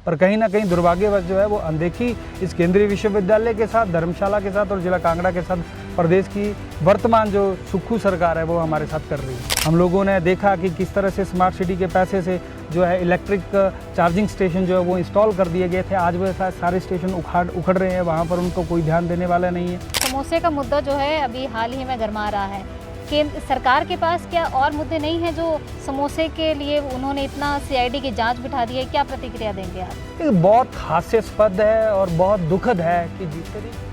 और कहीं ना कहीं दुर्भाग्यवश जो है वो अनदेखी इस केंद्रीय विश्वविद्यालय के साथ, धर्मशाला के साथ और जिला कांगड़ा के साथ प्रदेश की वर्तमान जो सुक्खू सरकार है वो हमारे साथ कर रही है। हम लोगों ने देखा कि किस तरह से स्मार्ट सिटी के पैसे से जो है इलेक्ट्रिक चार्जिंग स्टेशन जो है वो इंस्टॉल कर दिए गए थे। आज वो सारे स्टेशन उखड़ रहे हैं, वहाँ पर उनको कोई ध्यान देने वाला नहीं है। समोसे का मुद्दा जो है अभी हाल ही में गरमा रहा है। केंद्र सरकार के पास क्या और मुद्दे नहीं हैं जो समोसे के लिए उन्होंने इतना सीआईडी की जांच बिठा दी है? क्या प्रतिक्रिया देंगे आप? ये बहुत हास्यास्पद है और बहुत दुखद है कि जिस तरीके।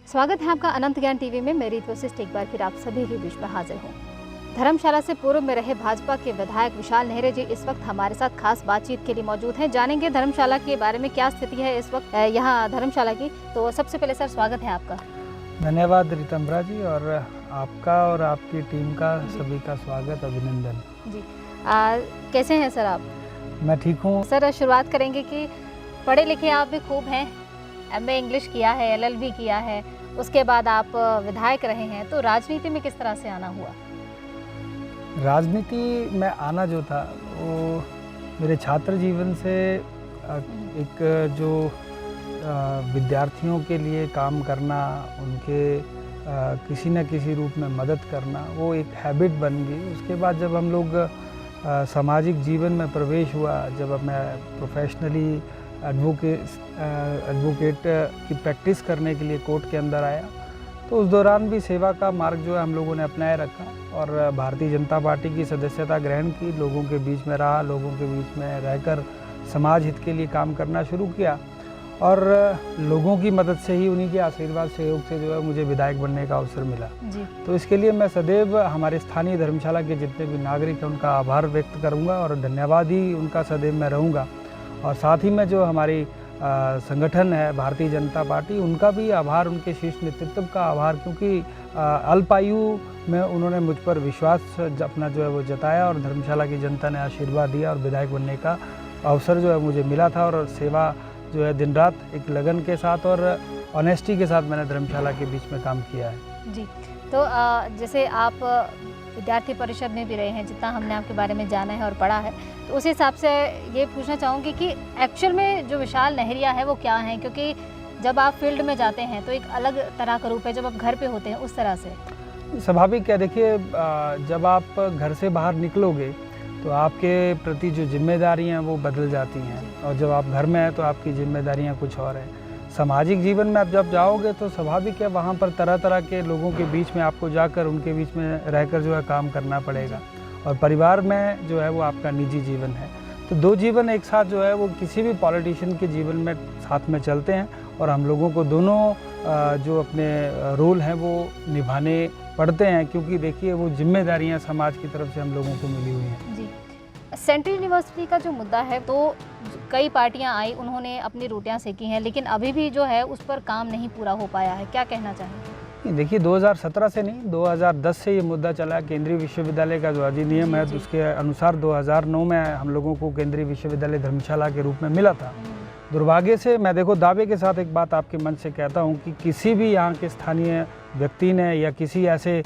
स्वागत है आपका अनंत ज्ञान टीवी में। मैं रीत वशिष्ठ एक बार फिर आप सभी के बीच में हाजिर हूँ। धर्मशाला से पूर्व में रहे भाजपा के विधायक विशाल नेहरे जी इस वक्त हमारे साथ खास बातचीत के लिए मौजूद हैं। जानेंगे धर्मशाला के बारे में क्या स्थिति है इस वक्त यहाँ धर्मशाला की। तो सबसे पहले सर स्वागत है आपका। धन्यवाद रीतम्बरा जी, और आपका और आपकी टीम का सभी का स्वागत, अभिनंदन जी। कैसे हैं सर आप? मैं ठीक हूँ सर। शुरुआत करेंगे कि पढ़े लिखे आप भी खूब हैं, एमए इंग्लिश किया है, एलएलबी किया है, उसके बाद आप विधायक रहे हैं, तो राजनीति में किस तरह से आना हुआ? राजनीति में आना जो था वो मेरे छात्र जीवन से एक जो विद्यार्थियों के लिए काम करना, उनके किसी न किसी रूप में मदद करना, वो एक हैबिट बन गई। उसके बाद जब हम लोग सामाजिक जीवन में प्रवेश हुआ, जब मैं प्रोफेशनली एडवोकेट की प्रैक्टिस करने के लिए कोर्ट के अंदर आया, तो उस दौरान भी सेवा का मार्ग जो है हम लोगों ने अपनाए रखा और भारतीय जनता पार्टी की सदस्यता ग्रहण की, लोगों के बीच में रहा, लोगों के बीच में रहकर समाज हित के लिए काम करना शुरू किया और लोगों की मदद से ही, उन्हीं के आशीर्वाद सहयोग से जो है मुझे विधायक बनने का अवसर मिला जी। तो इसके लिए मैं सदैव हमारे स्थानीय धर्मशाला के जितने भी नागरिक हैं उनका आभार व्यक्त करूंगा और धन्यवाद ही उनका सदैव मैं रहूंगा। और साथ ही में जो हमारी संगठन है भारतीय जनता पार्टी, उनका भी आभार, उनके शीर्ष नेतृत्व का आभार, क्योंकि अल्पायु में उन्होंने मुझ पर विश्वास अपना जो है वो जताया और धर्मशाला की जनता ने आशीर्वाद दिया और विधायक बनने का अवसर जो है मुझे मिला था। और सेवा जो है दिन रात एक लगन के साथ और ऑनेस्टी के साथ मैंने धर्मशाला के बीच में काम किया है जी। तो जैसे आप विद्यार्थी परिषद में भी रहे हैं, जितना हमने आपके बारे में जाना है और पढ़ा है, तो उस हिसाब से ये पूछना चाहूँगी कि एक्चुअल में जो विशाल नेहरिया है वो क्या है? क्योंकि जब आप फील्ड में जाते हैं तो एक अलग तरह का रूप है, जब आप घर पे होते हैं उस तरह से स्वाभाविक है। देखिए, जब आप घर से बाहर निकलोगे तो आपके प्रति जो जिम्मेदारियां वो बदल जाती हैं, और जब आप घर में हैं तो आपकी जिम्मेदारियां कुछ और हैं। सामाजिक जीवन में आप जब जाओगे तो स्वाभाविक है वहाँ पर तरह तरह के लोगों के बीच में आपको जाकर उनके बीच में रहकर जो है काम करना पड़ेगा, और परिवार में जो है वो आपका निजी जीवन है। तो दो जीवन एक साथ जो है वो किसी भी पॉलिटिशियन के जीवन में साथ में चलते हैं, और हम लोगों को दोनों जो अपने रोल हैं वो निभाने पड़ते हैं, क्योंकि देखिए वो जिम्मेदारियां समाज की तरफ से हम लोगों को मिली हुई हैं जी। सेंट्रल यूनिवर्सिटी का जो मुद्दा है, तो कई पार्टियां आई, उन्होंने अपनी रोटियां सेकी हैं, लेकिन अभी भी जो है उस पर काम नहीं पूरा हो पाया है। क्या कहना चाहेंगे? देखिए, 2017 से नहीं, 2010 से ये मुद्दा चला। केंद्रीय विश्वविद्यालय का जो अधिनियम है उसके अनुसार 2009 में हम लोगों को केंद्रीय विश्वविद्यालय धर्मशाला के रूप में मिला था। दुर्भाग्य से मैं देखो दावे के साथ एक बात आपके मंच से कहता हूँ कि किसी भी यहाँ के स्थानीय व्यक्ति ने या किसी ऐसे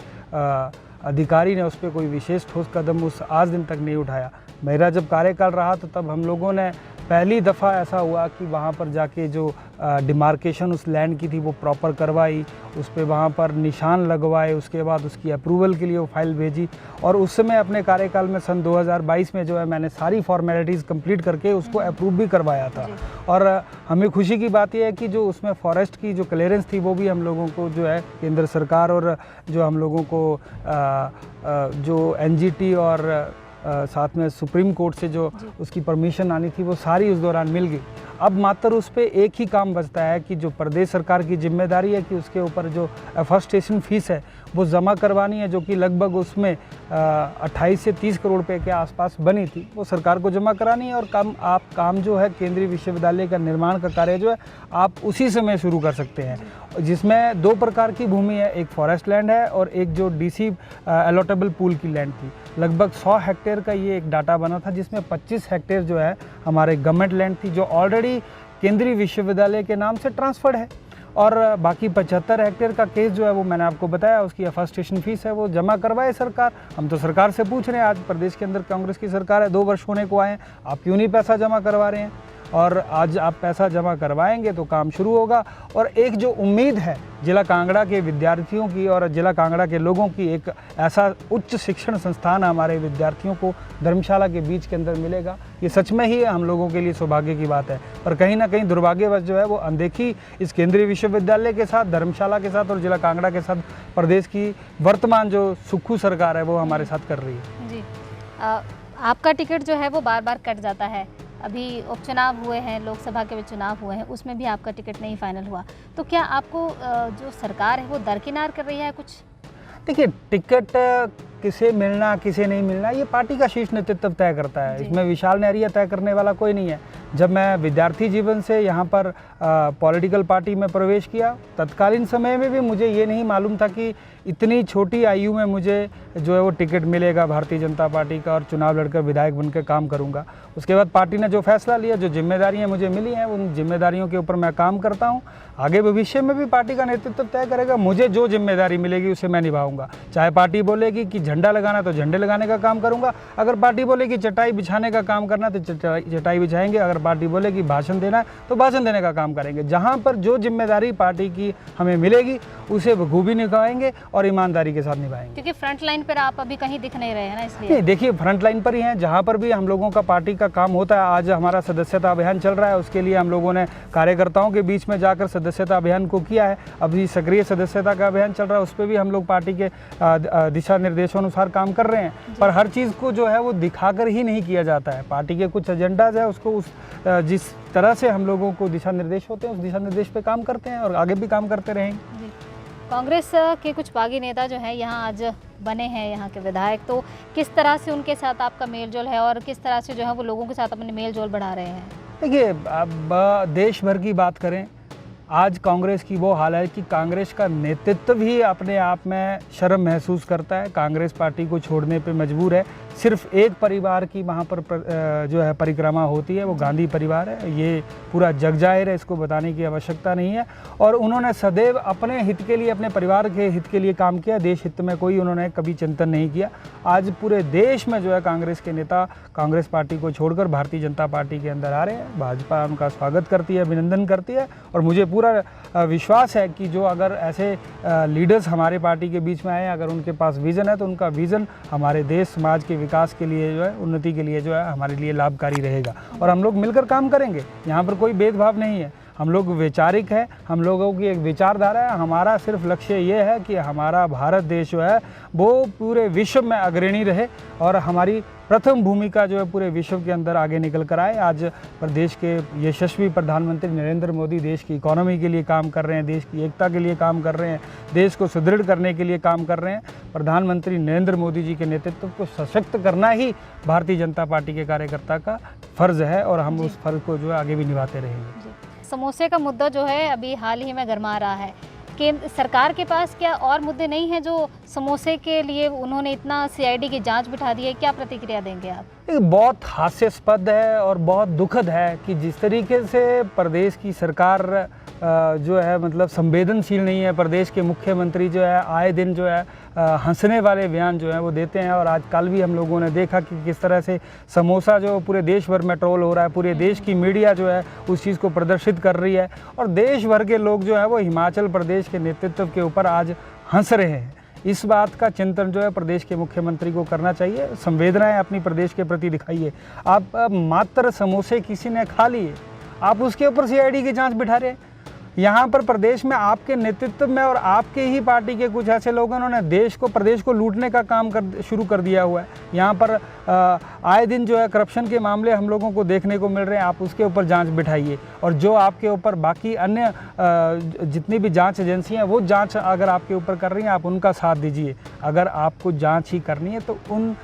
अधिकारी ने उस पर कोई विशेष ठोस कदम उस आज दिन तक नहीं उठाया। मेरा जब कार्यकाल रहा तो तब हम लोगों ने पहली दफ़ा ऐसा हुआ कि वहाँ पर जाके जो डिमार्केशन उस लैंड की थी वो प्रॉपर करवाई, उस पर वहाँ पर निशान लगवाए, उसके बाद उसकी अप्रूवल के लिए वो फाइल भेजी, और उस समय अपने कार्यकाल में सन 2022 में जो है मैंने सारी फॉर्मेलिटीज़ कंप्लीट करके उसको अप्रूव भी करवाया था। और हमें खुशी की बात यह है कि जो उसमें फॉरेस्ट की जो क्लियरेंस थी वो भी हम लोगों को जो है केंद्र सरकार और जो हम लोगों को जो एनजीटी और साथ में सुप्रीम कोर्ट से जो उसकी परमिशन आनी थी वो सारी उस दौरान मिल गई। अब मात्र उस पर एक ही काम बचता है कि जो प्रदेश सरकार की जिम्मेदारी है कि उसके ऊपर जो एफॉरेस्टेशन फीस है वो जमा करवानी है, जो कि लगभग उसमें 28 से 30 करोड़ रुपए के आसपास बनी थी, वो सरकार को जमा करानी है। और काम जो है केंद्रीय विश्वविद्यालय का निर्माण का कार्य जो है आप उसी समय शुरू कर सकते हैं, जिसमें दो प्रकार की भूमि है, एक फॉरेस्ट लैंड है और एक जो डीसी अलॉटेबल पूल की लैंड थी। लगभग 100 हेक्टेयर का ये एक डाटा बना था, जिसमें 25 हेक्टेयर जो है हमारे गवर्नमेंट लैंड थी, जो ऑलरेडी केंद्रीय विश्वविद्यालय के नाम से ट्रांसफर्ड है। और बाकी 75 हेक्टेयर का केस जो है वो मैंने आपको बताया, उसकी अफस्टेशन फीस है वो जमा करवाए सरकार। हम तो सरकार से पूछ रहे हैं, आज प्रदेश के अंदर कांग्रेस की सरकार है, 2 वर्ष होने को आए हैं, आप क्यों नहीं पैसा जमा करवा रहे हैं? और आज आप पैसा जमा करवाएंगे तो काम शुरू होगा। और एक जो उम्मीद है जिला कांगड़ा के विद्यार्थियों की और जिला कांगड़ा के लोगों की, एक ऐसा उच्च शिक्षण संस्थान हमारे विद्यार्थियों को धर्मशाला के बीच के अंदर मिलेगा, ये सच में ही हम लोगों के लिए सौभाग्य की बात है। पर कहीं ना कहीं दुर्भाग्यवश जो है वो अनदेखी इस केंद्रीय विश्वविद्यालय के साथ, धर्मशाला के साथ और जिला कांगड़ा के साथ प्रदेश की वर्तमान जो सुक्खू सरकार है वो हमारे साथ कर रही है। जी, आपका टिकट जो है वो बार बार कट जाता है। अभी उपचुनाव हुए हैं, लोकसभा के भी चुनाव हुए हैं, उसमें भी आपका टिकट नहीं फाइनल हुआ। तो क्या आपको जो सरकार है वो दरकिनार कर रही है कुछ? देखिए, टिकट किसे मिलना किसे नहीं मिलना ये पार्टी का शीर्ष नेतृत्व तय करता है, इसमें विशाल नेहरिया तय करने वाला कोई नहीं है। जब मैं विद्यार्थी जीवन से यहाँ पर पॉलिटिकल पार्टी में प्रवेश किया, तत्कालीन समय में भी मुझे ये नहीं मालूम था कि इतनी छोटी आयु में मुझे जो है वो टिकट मिलेगा भारतीय जनता पार्टी का और चुनाव लड़कर विधायक बनकर काम करूँगा। उसके बाद पार्टी ने जो फैसला लिया, जो जिम्मेदारियाँ मुझे मिली हैं, उन जिम्मेदारियों के ऊपर मैं काम करता हूँ। आगे भविष्य में भी पार्टी का नेतृत्व तय करेगा, मुझे जो जिम्मेदारी मिलेगी उसे मैं निभाऊंगा। चाहे पार्टी बोलेगी कि झंडा लगाना तो झंडे लगाने का काम करूंगा, अगर पार्टी बोलेगी चटाई बिछाने का काम करना तो चटाई बिछाएंगे, अगर पार्टी बोलेगी भाषण देना है तो भाषण देने का काम करेंगे। जहां पर जो जिम्मेदारी पार्टी की हमें मिलेगी उसे बखूबी निभाएंगे और ईमानदारी के साथ निभाएंगे। क्योंकि फ्रंट लाइन पर आप अभी कहीं दिख नहीं रहे हैं ना, इसलिए। नहीं, देखिए, फ्रंट लाइन पर ही हैं, जहाँ पर भी हम लोगों का पार्टी का काम होता है। आज हमारा सदस्यता अभियान चल रहा है, उसके लिए हम लोगों ने कार्यकर्ताओं के बीच में जाकर सदस्यता अभियान को किया है। अभी सक्रिय सदस्यता का अभियान चल रहा है, उस पर भी हम लोग पार्टी के दिशा निर्देशों अनुसार काम कर रहे हैं। पर हर चीज़ को जो है वो दिखाकर ही नहीं किया जाता है। पार्टी के कुछ एजेंडाज है, उसको जिस तरह से हम लोगों को दिशा निर्देश होते हैं उस दिशा निर्देश पे काम करते हैं और आगे भी काम करते रहेंगे। कांग्रेस के कुछ बागी नेता जो हैं यहाँ आज बने हैं, यहाँ के विधायक, तो किस तरह से उनके साथ आपका मेलजोल है और किस तरह से जो है वो लोगों के साथ अपने मेलजोल बढ़ा रहे हैं? देखिए, अब देश भर की बात करें, आज कांग्रेस की वो हाल है कि कांग्रेस का नेतृत्व भी अपने आप में शर्म महसूस करता है, कांग्रेस पार्टी को छोड़ने पे मजबूर है। सिर्फ एक परिवार की वहाँ पर जो है परिक्रमा होती है, वो गांधी परिवार है। ये पूरा जग जाहिर है, इसको बताने की आवश्यकता नहीं है। और उन्होंने सदैव अपने हित के लिए, अपने परिवार के हित के लिए काम किया, देश हित में कोई उन्होंने कभी चिंतन नहीं किया। आज पूरे देश में जो है कांग्रेस के नेता कांग्रेस पार्टी को छोड़कर भारतीय जनता पार्टी के अंदर आ रहे हैं। भाजपा उनका स्वागत करती है, अभिनंदन करती है और मुझे पूरा विश्वास है कि जो अगर ऐसे लीडर्स हमारे पार्टी के बीच में आए, अगर उनके पास विज़न है तो उनका विज़न हमारे देश समाज के विकास के लिए जो है, उन्नति के लिए जो है हमारे लिए लाभकारी रहेगा और हम लोग मिलकर काम करेंगे। यहाँ पर कोई भेदभाव नहीं है, हम लोग वैचारिक है, हम लोगों की एक विचारधारा है। हमारा सिर्फ लक्ष्य ये है कि हमारा भारत देश जो है वो पूरे विश्व में अग्रणी रहे और हमारी प्रथम भूमिका जो है पूरे विश्व के अंदर आगे निकल कर आए। आज प्रदेश के यशस्वी प्रधानमंत्री नरेंद्र मोदी देश की इकोनॉमी के लिए काम कर रहे हैं, देश की एकता के लिए काम कर रहे हैं, देश को सुदृढ़ करने के लिए काम कर रहे हैं। प्रधानमंत्री नरेंद्र मोदी जी के नेतृत्व को सशक्त करना ही भारतीय जनता पार्टी के कार्यकर्ता का फ़र्ज़ है और हम उस फ़र्ज़ को जो है आगे भी निभाते रहेंगे। समोसे का मुद्दा जो है अभी हाल ही में गरमा रहा है, केंद्र सरकार के पास क्या और मुद्दे नहीं हैं जो समोसे के लिए उन्होंने इतना सीआईडी की जांच बिठा दी है? क्या प्रतिक्रिया देंगे आप? बहुत हास्यास्पद है और बहुत दुखद है कि जिस तरीके से प्रदेश की सरकार जो है मतलब संवेदनशील नहीं है। प्रदेश के मुख्यमंत्री जो है आए दिन जो है हंसने वाले बयान जो है वो देते हैं और आज कल भी हम लोगों ने देखा कि किस तरह से समोसा जो पूरे देश भर में ट्रोल हो रहा है। पूरे देश की मीडिया जो है उस चीज़ को प्रदर्शित कर रही है और देश भर के लोग जो है वो हिमाचल प्रदेश के नेतृत्व के ऊपर आज हंस रहे हैं। इस बात का चिंतन जो है प्रदेश के मुख्यमंत्री को करना चाहिए। संवेदनाएं अपनी प्रदेश के प्रति दिखाइए। आप मात्र समोसे किसी ने खा लिए, आप उसके ऊपर सीआईडी की जांच बिठा रहे हैं। यहाँ पर प्रदेश में आपके नेतृत्व में और आपके ही पार्टी के कुछ ऐसे लोग हैं, उन्होंने प्रदेश को लूटने का काम शुरू कर दिया हुआ है। यहाँ पर आए दिन जो है करप्शन के मामले हम लोगों को देखने को मिल रहे हैं। आप उसके ऊपर जांच बिठाइए और जो आपके ऊपर बाकी अन्य जितनी भी जांच एजेंसियाँ हैं वो जांच अगर आपके ऊपर कर रही हैं, आप उनका साथ दीजिए। अगर आपको जांच ही करनी है तो उन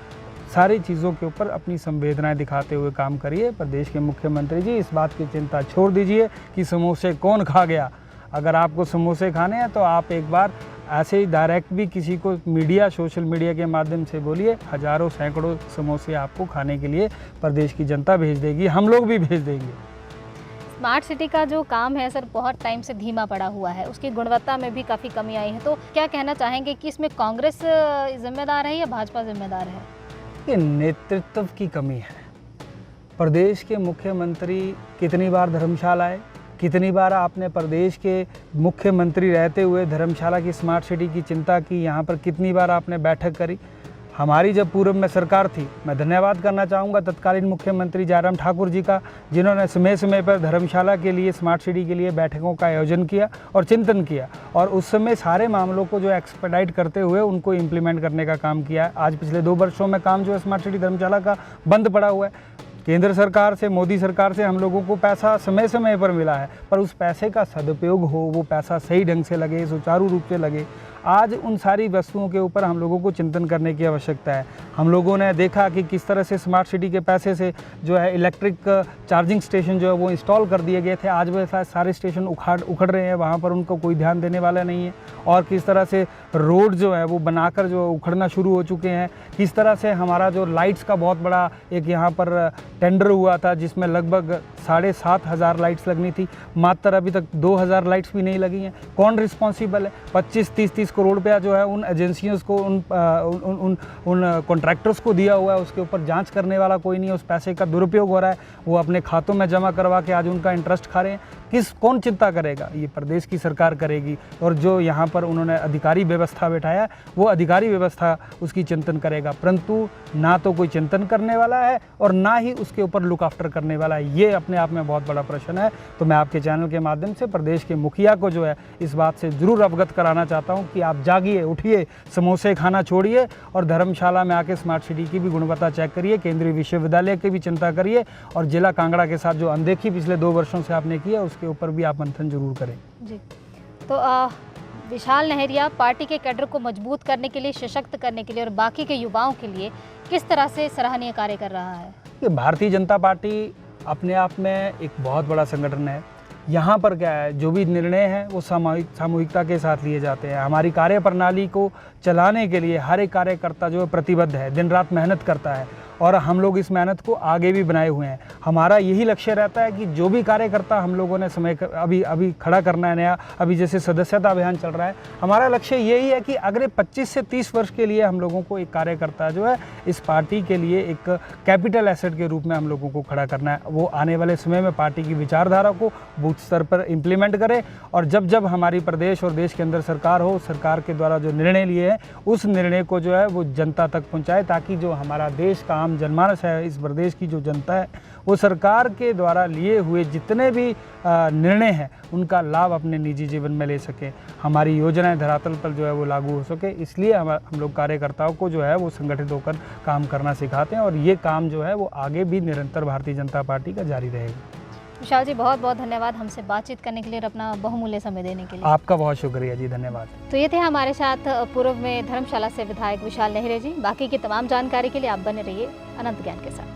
सारी चीज़ों के ऊपर अपनी संवेदनाएं दिखाते हुए काम करिए। प्रदेश के मुख्यमंत्री जी, इस बात की चिंता छोड़ दीजिए कि समोसे कौन खा गया। अगर आपको समोसे खाने हैं तो आप एक बार ऐसे ही डायरेक्ट भी किसी को मीडिया, सोशल मीडिया के माध्यम से बोलिए, हज़ारों सैकड़ों समोसे आपको खाने के लिए प्रदेश की जनता भेज देगी, हम लोग भी भेज देंगे। स्मार्ट सिटी का जो काम है सर बहुत टाइम से धीमा पड़ा हुआ है, उसकी गुणवत्ता में भी काफ़ी कमी आई है। तो क्या कहना चाहेंगे कि इसमें कांग्रेस जिम्मेदार है या भाजपा जिम्मेदार है? ये नेतृत्व की कमी है। प्रदेश के मुख्यमंत्री कितनी बार धर्मशाला आए, कितनी बार आपने प्रदेश के मुख्यमंत्री रहते हुए धर्मशाला की स्मार्ट सिटी की चिंता की, यहाँ पर कितनी बार आपने बैठक करी। हमारी जब पूर्व में सरकार थी, मैं धन्यवाद करना चाहूँगा तत्कालीन मुख्यमंत्री जयराम ठाकुर जी का, जिन्होंने समय समय पर धर्मशाला के लिए स्मार्ट सिटी के लिए बैठकों का आयोजन किया और चिंतन किया, और उस समय सारे मामलों को जो एक्सपेडाइट करते हुए उनको इम्प्लीमेंट करने का काम किया। आज पिछले 2 वर्षों में काम जो है स्मार्ट सिटी धर्मशाला का बंद पड़ा हुआ है। केंद्र सरकार से, मोदी सरकार से हम लोगों को पैसा समय समय पर मिला है, पर उस पैसे का सदुपयोग हो, वो पैसा सही ढंग से लगे, सुचारू रूप से लगे। आज उन सारी वस्तुओं के ऊपर हम लोगों को चिंतन करने की आवश्यकता है। हम लोगों ने देखा कि किस तरह से स्मार्ट सिटी के पैसे से जो है इलेक्ट्रिक चार्जिंग स्टेशन जो है वो इंस्टॉल कर दिए गए थे। आज वो सारे स्टेशन उखड़ रहे हैं, वहाँ पर उनको कोई ध्यान देने वाला नहीं है। और किस तरह से रोड जो है वो बनाकर जो उखड़ना शुरू हो चुके हैं। किस तरह से हमारा जो लाइट्स का बहुत बड़ा एक यहाँ पर टेंडर हुआ था, जिसमें लगभग 7,500 लाइट्स लगनी थी, मात्र अभी तक 2,000 लाइट्स भी नहीं लगी हैं। कौन रिस्पॉन्सिबल है? 25-30 करोड़ रुपया जो है उन एजेंसियों को, उन कॉन्ट्रैक्टर्स को दिया हुआ है, उसके ऊपर जांच करने वाला कोई नहीं है। उस पैसे का दुरुपयोग हो रहा है, वो अपने खातों में जमा करवा के आज उनका इंटरेस्ट खा रहे हैं। कौन चिंता करेगा? ये प्रदेश की सरकार करेगी। और जो यहाँ पर उन्होंने अधिकारी व्यवस्था बैठाया, वो अधिकारी व्यवस्था उसकी चिंतन करेगा, परंतु ना तो कोई चिंतन करने वाला है और ना ही उसके ऊपर लुक आफ्टर करने वाला है। ये अपने आप में बहुत बड़ा प्रश्न है। तो मैं आपके चैनल के माध्यम से प्रदेश के मुखिया को जो है इस बात से ज़रूर अवगत कराना चाहता हूँ कि आप जागिए, उठिए, समोसे खाना छोड़िए और धर्मशाला में आके स्मार्ट सिटी की भी गुणवत्ता चेक करिए, केंद्रीय विश्वविद्यालय की भी चिंता करिए, और जिला कांगड़ा के साथ जो अनदेखी पिछले 2 वर्षों से आपने की है उसके ऊपर भी आप मंथन जरूर करें। जी, तो विशाल नहरिया पार्टी के कैडर को मजबूत करने के लिए, सशक्त करने के लिए और बाकी के युवाओं के लिए किस तरह से सराहनीय कार्य कर रहा है? ये भारतीय जनता पार्टी अपने आप में एक बहुत बड़ा संगठन है। यहाँ पर क्या है, जो भी निर्णय हैं वो सामूहिकता के साथ लिए जाते हैं। हमारी कार्यप्रणाली को चलाने के लिए हर एक कार्यकर्ता जो है प्रतिबद्ध है, दिन रात मेहनत करता है, और हम लोग इस मेहनत को आगे भी बनाए हुए हैं। हमारा यही लक्ष्य रहता है कि जो भी कार्यकर्ता हम लोगों ने अभी खड़ा करना है नया, अभी जैसे सदस्यता अभियान चल रहा है, हमारा लक्ष्य यही है कि अगले 25 से 30 वर्ष के लिए हम लोगों को एक कार्यकर्ता जो है इस पार्टी के लिए एक कैपिटल एसेट के रूप में हम लोगों को खड़ा करना है। वो आने वाले समय में पार्टी की विचारधारा को बूथ स्तर पर इम्प्लीमेंट करे, और जब जब हमारी प्रदेश और देश के अंदर सरकार हो, सरकार के द्वारा जो निर्णय लिए हैं उस निर्णय को जो है वो जनता तक पहुँचाए, ताकि जो हमारा देश का जनमानस है, इस प्रदेश की जो जनता है, वो सरकार के द्वारा लिए हुए जितने भी निर्णय हैं उनका लाभ अपने निजी जीवन में ले सके, हमारी योजनाएं धरातल पर जो है वो लागू हो सके। इसलिए हम लोग कार्यकर्ताओं को जो है वो संगठित होकर काम करना सिखाते हैं, और ये काम जो है वो आगे भी निरंतर भारतीय जनता पार्टी का जारी रहेगा। विशाल जी, बहुत बहुत धन्यवाद हमसे बातचीत करने के लिए और अपना बहुमूल्य समय देने के लिए। आपका बहुत शुक्रिया जी, धन्यवाद। तो ये थे हमारे साथ पूर्व में धर्मशाला से विधायक विशाल नहरिया जी। बाकी की तमाम जानकारी के लिए आप बने रहिए अनंत ज्ञान के साथ।